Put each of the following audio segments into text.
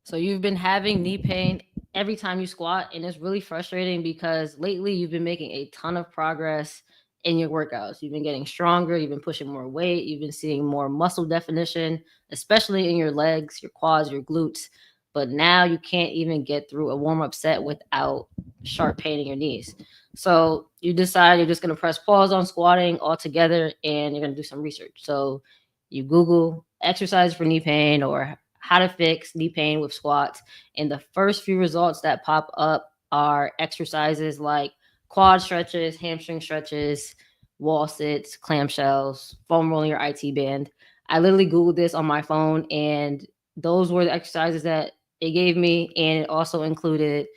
So you've been having knee pain every time you squat, and it's really frustrating because lately you've been making a ton of progress in your workouts. You've been getting stronger, you've been pushing more weight, you've been seeing more muscle definition, especially in your legs, your quads, your glutes. But now you can't even get through a warm up set without sharp pain in your knees. So you decide you're just going to press pause on squatting altogether and you're going to do some research. So you Google exercise for knee pain or how to fix knee pain with squats. And the first few results that pop up are exercises like quad stretches, hamstring stretches, wall sits, clamshells, foam rolling your IT band. I literally Googled this on my phone, and those were the exercises that it gave me. And it also included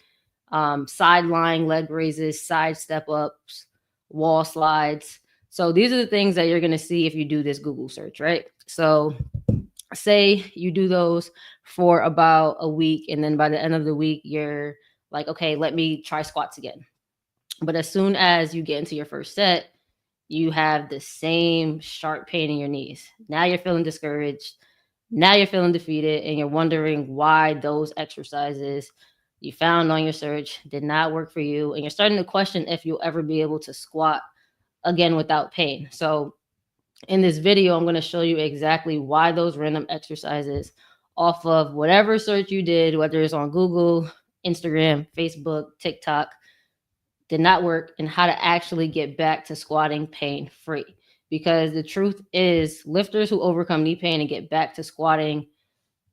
side lying leg raises, side step ups, wall slides. So these are the things that you're going to see if you do this Google search, right? So say you do those for about a week, and then by the end of the week you're like, okay, let me try squats again. But as soon as you get into your first set, you have the same sharp pain in your knees. Now you're feeling discouraged, now you're feeling defeated, and you're wondering why those exercises you found on your search did not work for you, and you're starting to question if you'll ever be able to squat again without pain. So in this video, I'm going to show you exactly why those random exercises off of whatever search you did, whether it's on Google, Instagram, Facebook, TikTok, did not work, and how to actually get back to squatting pain free. Because the truth is, lifters who overcome knee pain and get back to squatting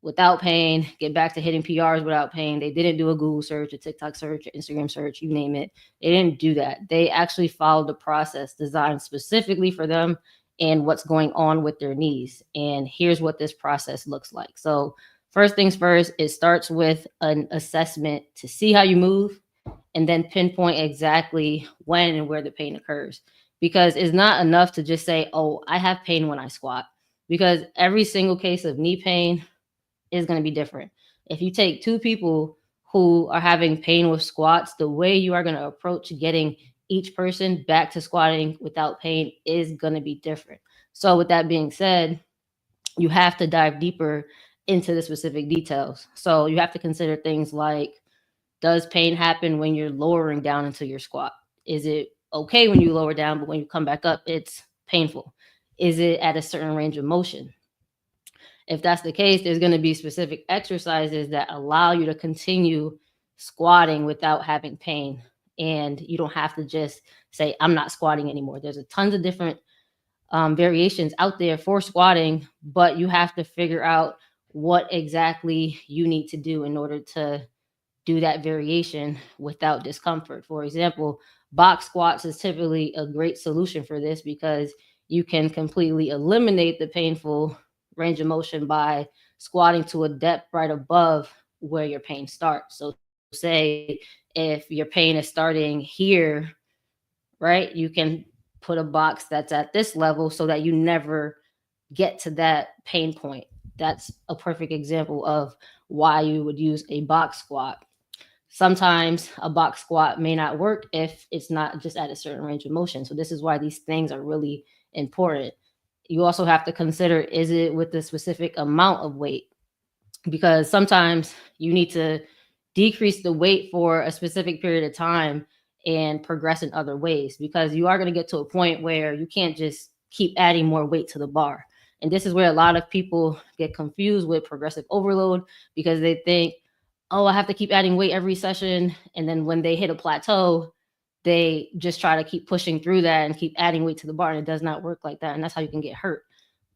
without pain, get back to hitting PRs without pain, they didn't do a Google search, a TikTok search, an Instagram search, you name it. They didn't do that. They actually followed the process designed specifically for them and what's going on with their knees. And here's what this process looks like. So first things first, it starts with an assessment to see how you move, and then pinpoint exactly when and where the pain occurs. Because it's not enough to just say, oh, I have pain when I squat, because every single case of knee pain is going to be different. If you take two people who are having pain with squats, the way you are going to approach getting each person back to squatting without pain is going to be different. So with that being said, you have to dive deeper into the specific details. So you have to consider things like, does pain happen when you're lowering down into your squat? Is it okay when you lower down, but when you come back up, it's painful? Is it at a certain range of motion? If that's the case, there's going to be specific exercises that allow you to continue squatting without having pain. And you don't have to just say, I'm not squatting anymore. There's a tons of different variations out there for squatting, but you have to figure out what exactly you need to do in order to do that variation without discomfort. For example, box squats is typically a great solution for this because you can completely eliminate the painful range of motion by squatting to a depth right above where your pain starts. So say if your pain is starting here, right, you can put a box that's at this level so that you never get to that pain point. That's a perfect example of why you would use a box squat. Sometimes a box squat may not work if it's not just at a certain range of motion. So this is why these things are really important. You also have to consider, is it with a specific amount of weight? Because sometimes you need to decrease the weight for a specific period of time and progress in other ways, because you are going to get to a point where you can't just keep adding more weight to the bar. And this is where a lot of people get confused with progressive overload, because they think, oh, I have to keep adding weight every session. And then when they hit a plateau, they just try to keep pushing through that and keep adding weight to the bar. And it does not work like that. And that's how you can get hurt.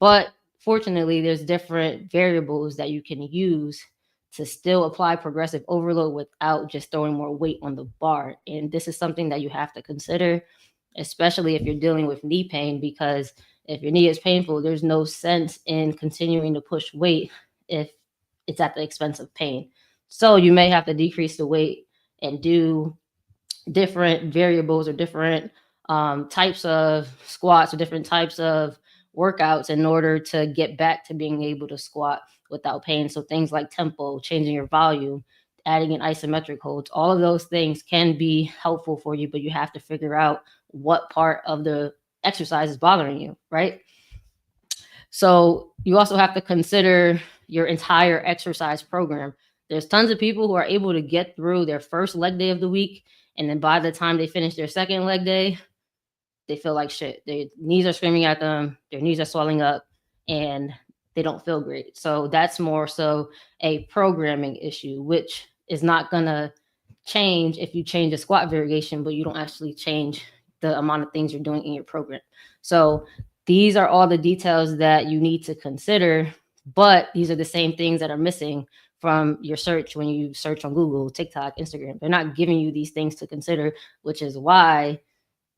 But fortunately, there's different variables that you can use to still apply progressive overload without just throwing more weight on the bar. And this is something that you have to consider, especially if you're dealing with knee pain, because if your knee is painful, there's no sense in continuing to push weight if it's at the expense of pain. So you may have to decrease the weight and do different variables or different types of squats or different types of workouts in order to get back to being able to squat without pain. So things like tempo, changing your volume, adding in isometric holds, all of those things can be helpful for you, but you have to figure out what part of the exercise is bothering you, right? So you also have to consider your entire exercise program. There's tons of people who are able to get through their first leg day of the week, and then by the time they finish their second leg day, they feel like shit. Their knees are screaming at them, their knees are swelling up, and they don't feel great. So that's more so a programming issue, which is not gonna change if you change the squat variation, but you don't actually change the amount of things you're doing in your program. So these are all the details that you need to consider, but these are the same things that are missing from your search when you search on Google, TikTok, Instagram. They're not giving you these things to consider, which is why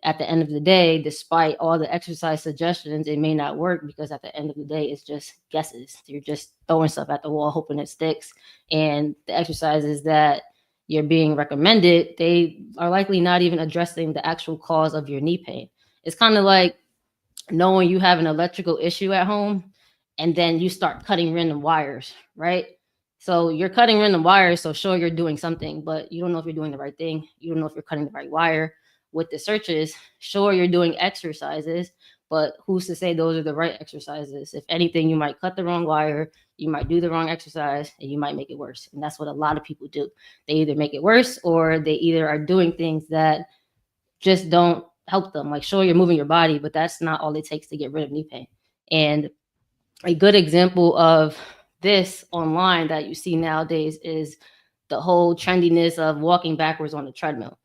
at the end of the day, despite all the exercise suggestions, it may not work because at the end of the day, it's just guesses. You're just throwing stuff at the wall, hoping it sticks. And the exercises that you're being recommended, they are likely not even addressing the actual cause of your knee pain. It's kind of like knowing you have an electrical issue at home and then you start cutting random wires, right? So you're cutting random wires, so sure you're doing something, but you don't know if you're doing the right thing. You don't know if you're cutting the right wire. With the searches, sure you're doing exercises, but who's to say those are the right exercises? If anything, you might cut the wrong wire, you might do the wrong exercise, and you might make it worse. And that's what a lot of people do. They either make it worse or they either are doing things that just don't help them. Like, sure, you're moving your body, but that's not all it takes to get rid of knee pain. And a good example of this online that you see nowadays is the whole trendiness of walking backwards on the treadmill.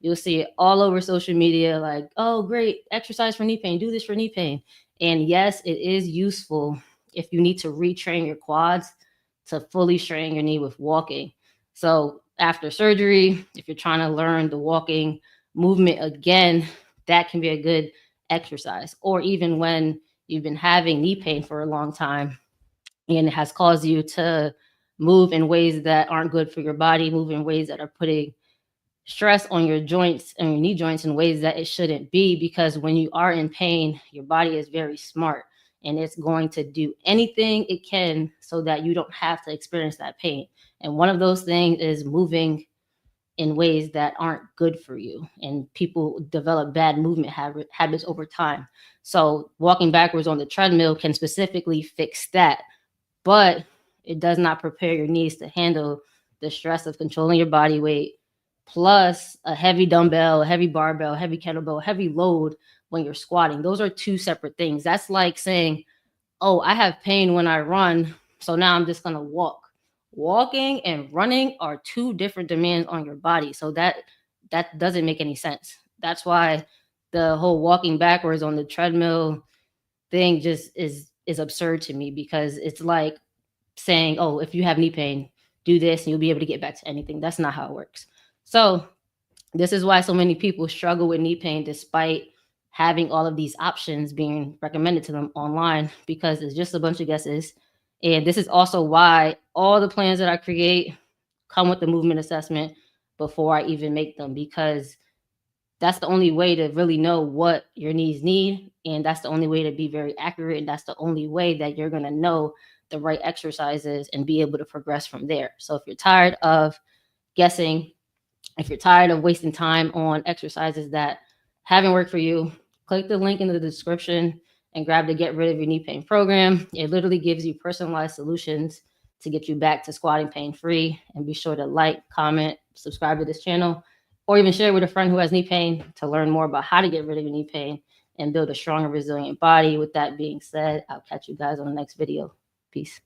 You'll see it all over social media, like, oh, great, exercise for knee pain, do this for knee pain. And yes, it is useful if you need to retrain your quads to fully strain your knee with walking. So after surgery, if you're trying to learn the walking movement again, that can be a good exercise. Or even when you've been having knee pain for a long time and it has caused you to move in ways that aren't good for your body, move in ways that are putting stress on your joints and your knee joints in ways that it shouldn't be, because when you are in pain, your body is very smart and it's going to do anything it can so that you don't have to experience that pain. And one of those things is moving in ways that aren't good for you. And people develop bad movement habits over time. So walking backwards on the treadmill can specifically fix that, but it does not prepare your knees to handle the stress of controlling your body weight, plus a heavy dumbbell, a heavy barbell, a heavy kettlebell, a heavy load when you're squatting. Those are two separate things. That's like saying, oh, I have pain when I run, so now I'm just going to walk. Walking and running are two different demands on your body. So that doesn't make any sense. That's why the whole walking backwards on the treadmill thing just is absurd to me, because it's like saying, oh, if you have knee pain, do this and you'll be able to get back to anything. That's not how it works. So this is why so many people struggle with knee pain despite having all of these options being recommended to them online, because it's just a bunch of guesses. And this is also why all the plans that I create come with the movement assessment before I even make them, because that's the only way to really know what your knees need. And that's the only way to be very accurate. And that's the only way that you're going to know the right exercises and be able to progress from there. So if you're tired of guessing, if you're tired of wasting time on exercises that haven't worked for you, click the link in the description and grab the Get Rid of Your Knee Pain program. It literally gives you personalized solutions to get you back to squatting pain-free. And be sure to like, comment, subscribe to this channel, or even share with a friend who has knee pain to learn more about how to get rid of your knee pain and build a stronger, resilient body. With that being said, I'll catch you guys on the next video. Peace.